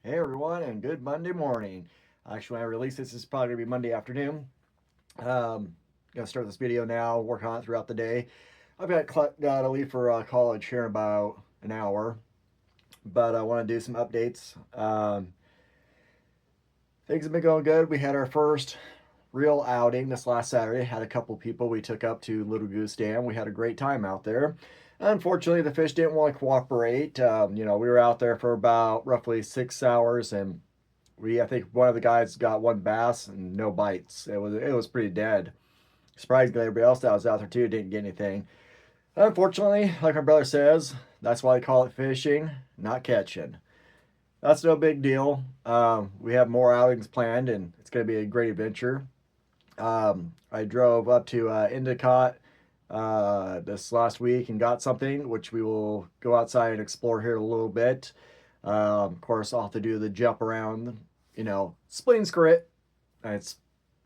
Hey everyone, and good Monday morning. Actually, when I release this, is probably gonna be Monday afternoon. Gonna start this video now, work on it throughout the day. I've got to leave for college here in about an hour, but I want to do some updates. Things have been going good. We had our first real outing this last Saturday. Had a couple people we took up to Little Goose Dam. We had a great time out there. Unfortunately, the fish didn't want to cooperate. We were out there for about roughly 6 hours, and I think one of the guys got one bass and no bites. It was pretty dead. Surprisingly, everybody else that was out there too didn't get anything. Unfortunately, like my brother says, that's why they call it fishing, not catching. That's no big deal. We have more outings planned, and it's going to be a great adventure. I drove up to Endicott this last week and got something, which we will go outside and explore here a little bit. Of course, I'll have to do the jump around, splitting skirt. It's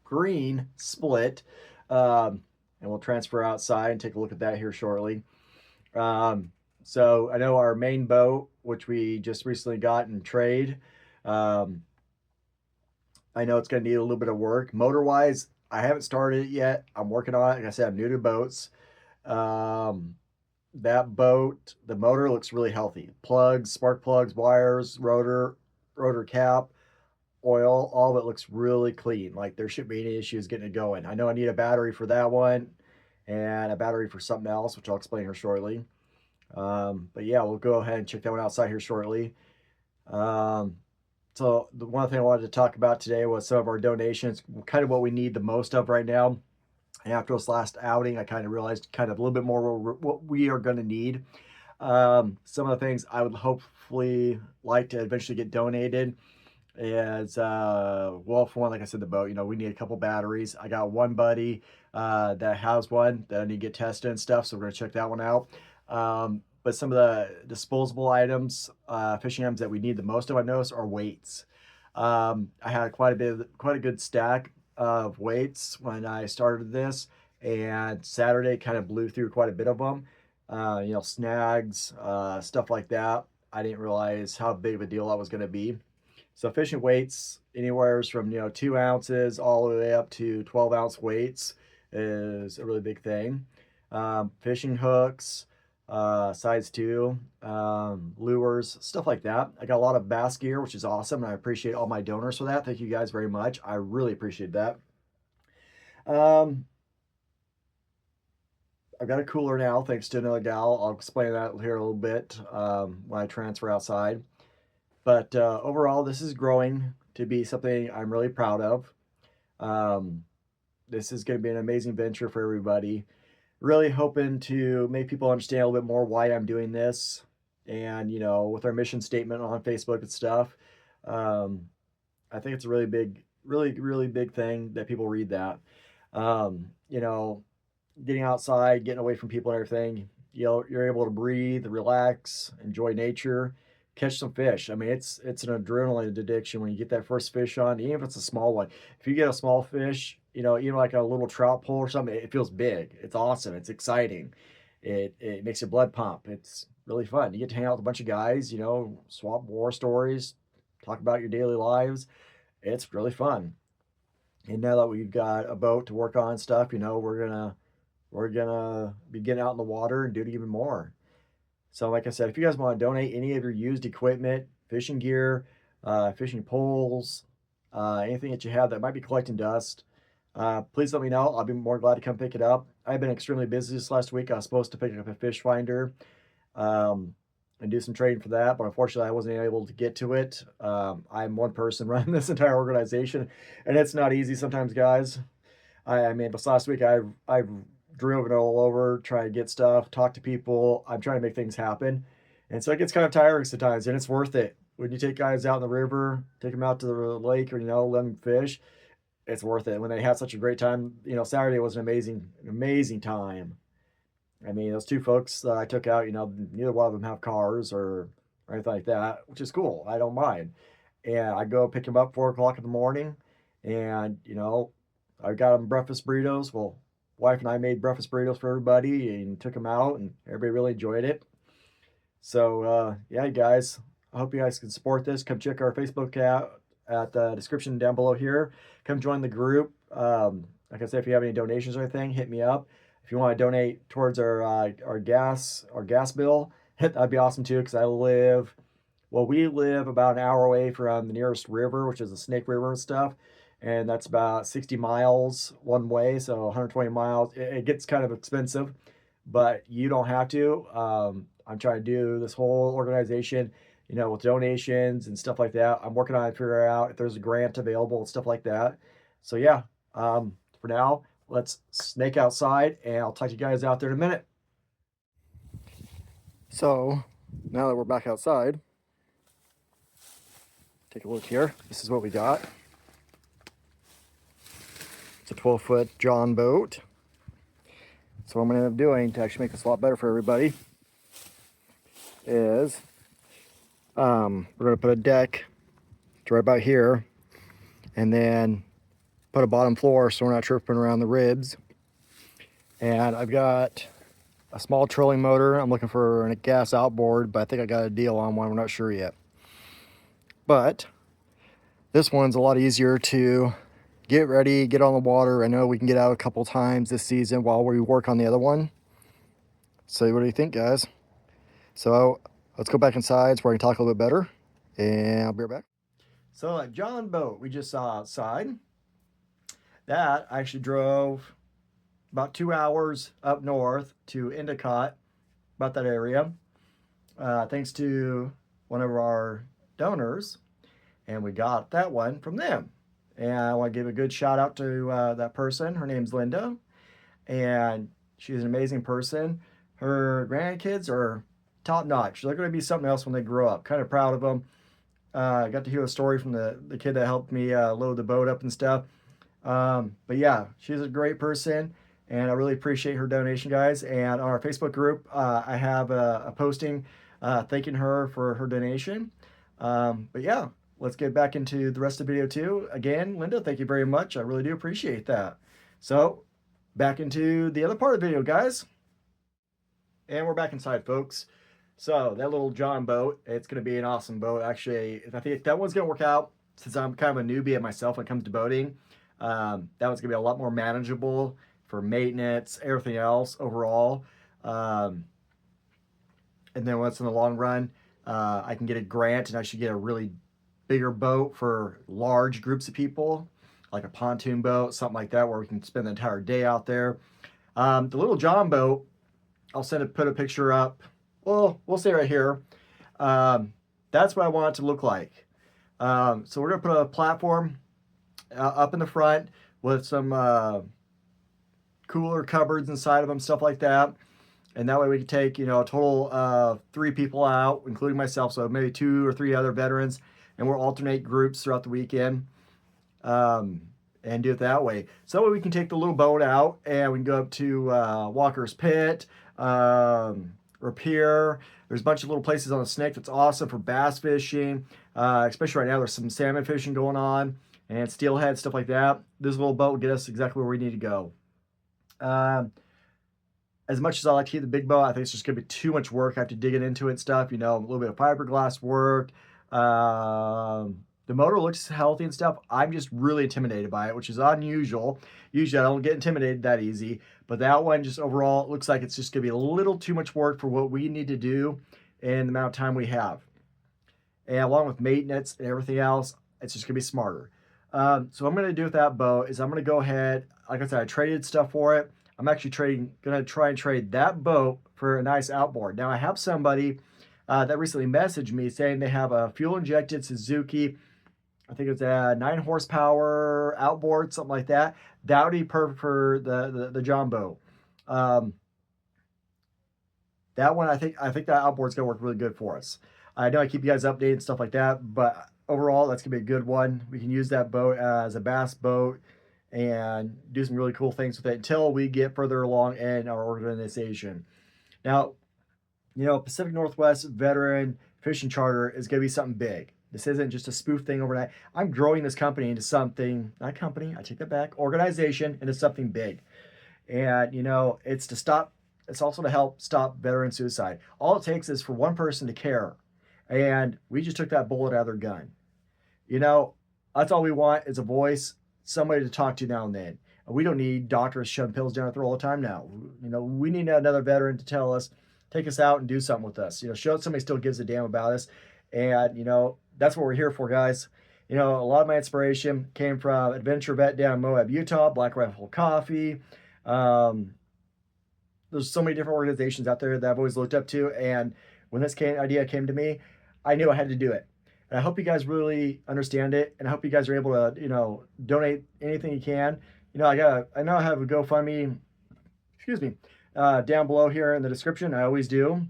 green split. And we'll transfer outside and take a look at that here shortly. So I know our main boat, which we just recently got in trade, um, I know it's going to need a little bit of work. Motor wise, I haven't started it yet. I'm working on it. Like I said, I'm new to boats. Um, that boat, the motor looks really healthy. Plugs, spark plugs, wires, rotor cap, oil, all of it looks really clean. Like there shouldn't be any issues getting it going. I know I need a battery for that one and a battery for something else, which I'll explain here shortly. But yeah, we'll go ahead and check that one outside here shortly. Um, so the one thing I wanted to talk about today was some of our donations, kind of what we need the most of right now. And after this last outing, I kind of realized kind of a little bit more what we are going to need. Some of the things I would hopefully like to eventually get donated is well, for one, like I said, the boat. We need a couple batteries. I got one buddy that has one that I need to get tested and stuff, so we're gonna check that one out. But some of the disposable items, fishing items that we need the most of, I noticed, are weights. I had quite a good stack of weights when I started this, and Saturday kind of blew through quite a bit of them. Snags, stuff like that. I didn't realize how big of a deal that was going to be. So fishing weights, anywhere from 2 ounces all the way up to 12-ounce weights, is a really big thing. Fishing hooks, size 2, lures, stuff like that. I got a lot of bass gear, which is awesome, and I appreciate all my donors for that. Thank you guys very much. I really appreciate that. Um, I've got a cooler now, thanks to another gal. I'll explain that here a little bit when I transfer outside. But overall, this is growing to be something I'm really proud of. Um, this is going to be an amazing venture for everybody. Really hoping to make people understand a little bit more why I'm doing this. And, with our mission statement on Facebook and stuff, um, I think it's a really big, really, really big thing that people read that. Um, you know, Getting outside, getting away from people and everything, you're able to breathe, relax, enjoy nature, catch some fish. I mean, it's an adrenaline addiction when you get that first fish on, even if it's a small one. If you get a small fish, even like a little trout pull or something, it feels big. It's awesome. It's exciting. It makes your blood pump. It's really fun. You get to hang out with a bunch of guys, swap war stories, talk about your daily lives. It's really fun. And now that we've got a boat to work on and stuff, we're gonna be getting out in the water and doing even more. So, like I said, if you guys want to donate any of your used equipment, fishing gear, fishing poles, anything that you have that might be collecting dust, please let me know. I'll be more glad to come pick it up. I've been extremely busy this last week. I was supposed to pick up a fish finder um, and do some trading for that, but unfortunately, I wasn't able to get to it. I'm one person running this entire organization, and it's not easy sometimes, guys. I mean, this last week I've driven all over, trying to get stuff, talk to people. I'm trying to make things happen, and so it gets kind of tiring sometimes, and it's worth it when you take guys out in the river, take them out to the lake, or let them fish. It's worth it when they have such a great time. Saturday was an amazing time. I mean, those two folks that I took out, neither one of them have cars or anything like that, which is cool. I don't mind. And I go pick them up 4 o'clock in the morning, and I got them breakfast burritos. Well, wife and I made breakfast burritos for everybody and took them out, and everybody really enjoyed it. So yeah, guys, I hope you guys can support this. Come check our Facebook out at the description down below here. Come join the group. Like I said, if you have any donations or anything, hit me up. If you want to donate towards our gas bill, that'd be awesome too. Because we live about an hour away from the nearest river, which is the Snake River and stuff, and that's about 60 miles one way, so 120 miles. It gets kind of expensive, but you don't have to. I'm trying to do this whole organization, with donations and stuff like that. I'm working on it to figure out if there's a grant available and stuff like that. So yeah, for now, let's snake outside, and I'll talk to you guys out there in a minute. So now that we're back outside, take a look here. This is what we got. It's a 12-foot John boat. So what I'm going to end up doing to actually make this a lot better for everybody is we're going to put a deck to right about here, and then put a bottom floor so we're not tripping around the ribs. And I've got a small trolling motor. I'm looking for a gas outboard, but I think I got a deal on one. We're not sure yet. But this one's a lot easier to get ready, get on the water. I know we can get out a couple times this season while we work on the other one. So what do you think, guys? So let's go back inside so we can talk a little bit better, and I'll be right back. So that John boat we just saw outside, that I actually drove about 2 hours up north to Endicott, about that area, thanks to one of our donors, and we got that one from them. And I want to give a good shout out to that person. Her name's Linda, and she's an amazing person. Her grandkids are top notch. They're going to be something else when they grow up. Kind of proud of them. I got to hear a story from the kid that helped me load the boat up and stuff. But yeah, she's a great person, and I really appreciate her donation, guys. And on our Facebook group, I have a posting thanking her for her donation. But yeah, let's get back into the rest of the video too. Again, Linda, thank you very much. I really do appreciate that. So back into the other part of the video, guys. And we're back inside, folks. So that little John boat, it's going to be an awesome boat. Actually, I think that one's going to work out, since I'm kind of a newbie at myself when it comes to boating. That one's going to be a lot more manageable for maintenance, everything else overall. And then once in the long run, I can get a grant and I should get a really bigger boat for large groups of people, like a pontoon boat, something like that, where we can spend the entire day out there. The little John boat, I'll put a picture up. Well, we'll say right here. That's what I want it to look like. So we're going to put a platform up in the front with some cooler cupboards inside of them, stuff like that. And that way we can take, a total of 3 people out, including myself. So maybe 2 or 3 other veterans. And we'll alternate groups throughout the weekend and do it that way. So that way we can take the little boat out and we can go up to Walker's Pit, Rapier. There's a bunch of little places on the Snake that's awesome for bass fishing. Especially right now, there's some salmon fishing going on and steelhead, stuff like that. This little boat will get us exactly where we need to go. As much as I like to keep the big boat, I think it's just going to be too much work. I have to dig it into it and stuff, a little bit of fiberglass work. The motor looks healthy and stuff. I'm just really intimidated by it, which is unusual. Usually I don't get intimidated that easy, but that one just overall it looks like it's just going to be a little too much work for what we need to do and the amount of time we have. And along with maintenance and everything else, it's just going to be smarter. So what I'm going to do with that boat is I'm going to go ahead, like I said, I traded stuff for it. I'm actually going to try and trade that boat for a nice outboard. Now I have somebody that recently messaged me saying they have a fuel-injected Suzuki, I think it's a 9 horsepower outboard, something like that. That would be perfect for the John boat. That one, I think that outboard's gonna work really good for us. I know I keep you guys updated and stuff like that, but overall, that's gonna be a good one. We can use that boat as a bass boat and do some really cool things with it until we get further along in our organization. Now, Pacific Northwest Veteran Fishing Charter is going to be something big. This isn't just a spoof thing overnight. I'm growing this company into something, not company, I take that back, organization into something big. And, it's also to help stop veteran suicide. All it takes is for one person to care And we just took that bullet out of their gun. You know, that's all we want is a voice, somebody to talk to now and then. We don't need doctors shoving pills down our throat all the time now. You know, we need another veteran to tell us, take us out and do something with us. You know, show that somebody still gives a damn about us. And, you know, that's what we're here for, guys. You know, a lot of my inspiration came from Adventure Vet down in Moab, Utah, Black Rifle Coffee. There's so many different organizations out there that I've always looked up to. And when this idea came to me, I knew I had to do it. And I hope you guys really understand it. And I hope you guys are able to, you know, donate anything you can. You know, I know I have a GoFundMe, excuse me, down below here in the description. I always do.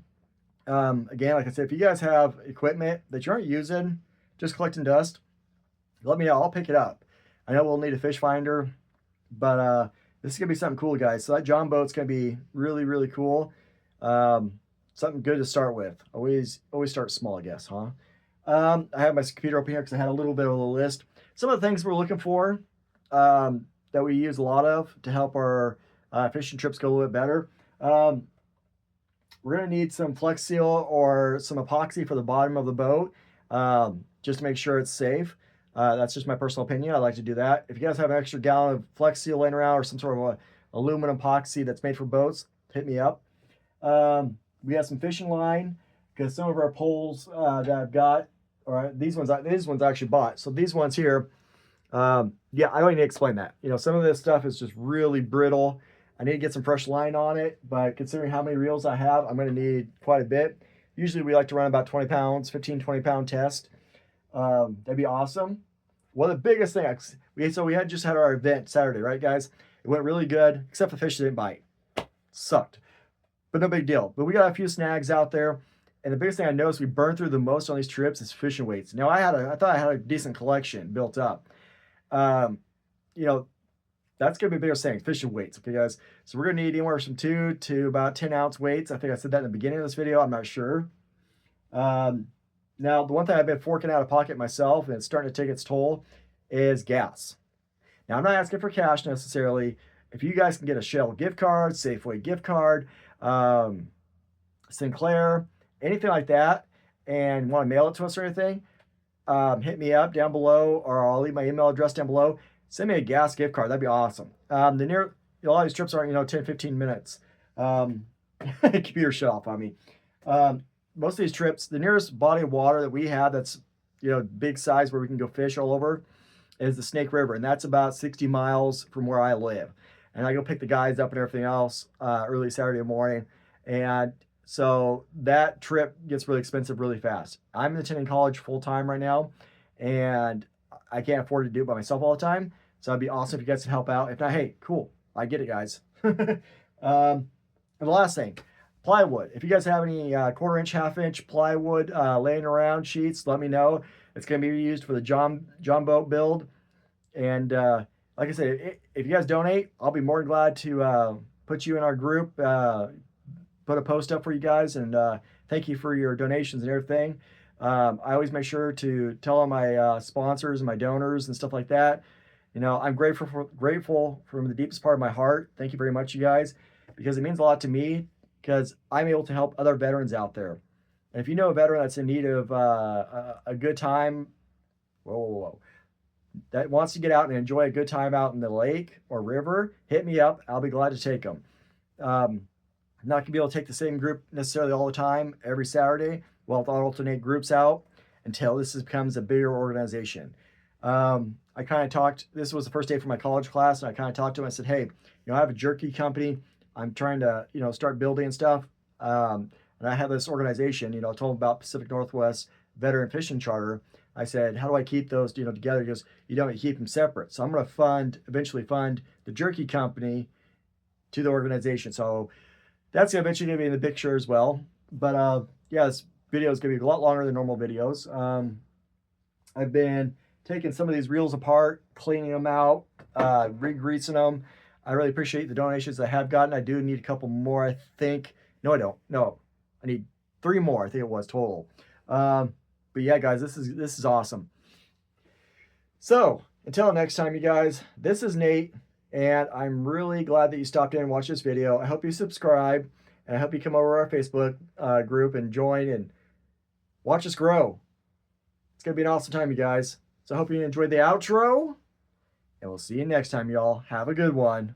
Again, like I said, if you guys have equipment that you aren't using, just collecting dust, let me know. I'll pick it up. I know we'll need a fish finder, but this is going to be something cool, guys. So that John boat's going to be really, really cool. Something good to start with. Always start small, I guess, huh? I have my computer open here because I had a little bit of a list. Some of the things we're looking for that we use a lot of to help our fishing trips go a little bit better. We're going to need some Flex Seal or some epoxy for the bottom of the boat just to make sure it's safe. That's just my personal opinion. I like to do that. If you guys have an extra gallon of Flex Seal laying around or some sort of a aluminum epoxy that's made for boats, hit me up. We have some fishing line because some of our poles that I've got, or these ones I actually bought. So these ones here, yeah, I don't need to explain that. You know, some of this stuff is just really brittle. I need to get some fresh line on it, but considering how many reels I have, I'm going to need quite a bit. Usually we like to run about 20 pounds, 15, 20 pound test. That'd be awesome. One of the biggest things, we just had our event Saturday, right, guys? It went really good, except the fish didn't bite. Sucked, but no big deal. But we got a few snags out there, and the biggest thing I noticed we burned through the most on these trips is fishing weights. Now I thought I had a decent collection built up. You know, that's gonna be the biggest thing, fishing weights, okay, guys? So we're gonna need anywhere from 2 to about 10-ounce weights. I think I said that in the beginning of this video. I'm not sure. Now, the one thing I've been forking out of pocket myself, and it's starting to take its toll, is gas. Now, I'm not asking for cash necessarily. If you guys can get a Shell gift card, Safeway gift card, Sinclair, anything like that, and want to mail it to us or anything, hit me up down below, or I'll leave my email address down below. Send me a gas gift card. That'd be awesome. A lot of these trips aren't, 10, 15 minutes. Computer shut off on me. Most of these trips, the nearest body of water that we have that's, big size where we can go fish all over is the Snake River. And that's about 60 miles from where I live. And I go pick the guys up and everything else early Saturday morning. And so that trip gets really expensive really fast. I'm attending college full time right now, and I can't afford to do it by myself all the time. So it'd be awesome if you guys can help out. If not, hey, cool. I get it, guys. And the last thing, plywood. If you guys have any 1/4 inch, 1/2 inch plywood laying around, sheets, let me know. It's going to be used for the John boat build. And like I said, if you guys donate, I'll be more than glad to put you in our group, put a post up for you guys, and thank you for your donations and everything. I always make sure to tell all my sponsors and my donors and stuff like that. I'm grateful from the deepest part of my heart. Thank you very much, you guys, because it means a lot to me, because I'm able to help other veterans out there. And if you know a veteran that's in need of a good time, that wants to get out and enjoy a good time out in the lake or river, hit me up. I'll be glad to take them. I'm not going to be able to take the same group necessarily all the time every Saturday. Well, I'll alternate groups out until this becomes a bigger organization. I kind of talked, this was the first day for my college class, and I kind of talked to him. I said, hey, I have a jerky company. I'm trying to, start building stuff. And I have this organization, I told him about Pacific Northwest Veteran Fishing Charter. I said, how do I keep those, together? He goes, you don't keep them separate. So I'm going to eventually fund the jerky company to the organization. So that's eventually going to be in the picture as well. But yeah, this video is going to be a lot longer than normal videos. I've been taking some of these reels apart, cleaning them out, re-greasing them. I really appreciate the donations I have gotten. I do need a couple more, I think. No, I don't. No, I need 3 more, I think it was total. But yeah, guys, this is awesome. So until next time, you guys, this is Nate, and I'm really glad that you stopped in and watched this video. I hope you subscribe, and I hope you come over to our Facebook group and join and watch us grow. It's going to be an awesome time, you guys. So I hope you enjoyed the outro, and we'll see you next time, y'all. Have a good one.